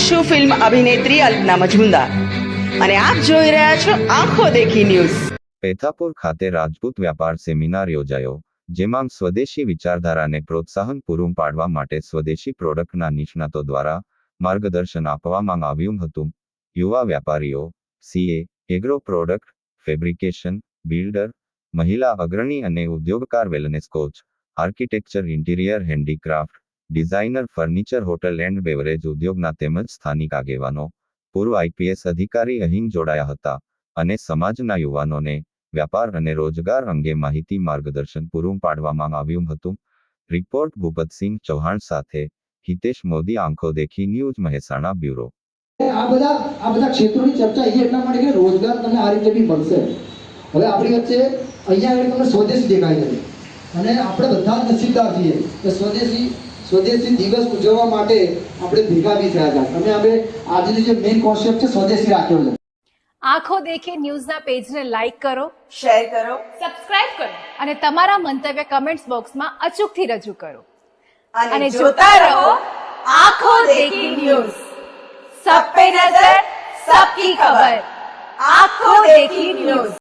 છું ફિલ્મ અભિનેત્રી અલ્પના મજમુદાર અને આપ જોઈ રહ્યા છો આંખો દેખી ન્યૂઝ। પેથાપુર ખાતે રાજપૂત વ્યાપાર સેમિનાર યોજાયો, જેમાં સ્વદેશી વિચારધારાને પ્રોત્સાહન પૂરું પાડવા માટે સ્વદેશી પ્રોડક્ટના નિષ્ણાતો દ્વારા માર્ગદર્શન આપવામાં આવ્યું હતું। યુવા વ્યાપારીઓ, CA, agro product, fabrication, builder, મહિલા અગ્રણી અને ઉદ્યોગકાર, wellness coach, architecture, interior handicraft, designer, furniture, hotel and beverage ઉદ્યોગના તેમજ સ્થાનિક આગેવાનો, પૂર્વ આઈપીએસ અધિકારી અહીં જોડાયા હતા અને સમાજના યુવાનોને વ્યાપાર અને રોજગાર અંગે માહિતી માર્ગદર્શન પૂરું પાડવામાં આવ્યું હતું। રિપોર્ટ ભૂપતસિંહ ચૌહાણ સાથે હિતેશ મોદી, આંખો દેખી ન્યૂઝ, મહેસાણા બ્યુરો। આ બધા ક્ષેત્રોની ચર્ચા એ એટલા માટે કે રોજગાર તમને આ રીતે બી મળશે। હવે આપણી વચ્ચે અહીંયા આગળ તમને સ્વદેશી દેખાય છે અને આપણે બધા જ નસીબદાર છીએ કે સ્વદેશી દિવસ ઉજવવા માટે આપણે ભેગા બી થયા હતા અને અમે આજની જે મેઇન કોન્સેપ્ટ છે સ્વદેશી રાખ્યો છે। આંખો દેખી ન્યૂઝના પેજને લાઈક કરો, શેર કરો, સબસ્ક્રાઇબ કરો અને તમારા મંતવ્ય કમેન્ટ્સ બોક્સમાં અચૂકથી રજૂ કરો અને જોતા રહો આંખો દેખી ન્યૂઝ। सब पे नजर, सबकी खबर, आंखों देखी न्यूज।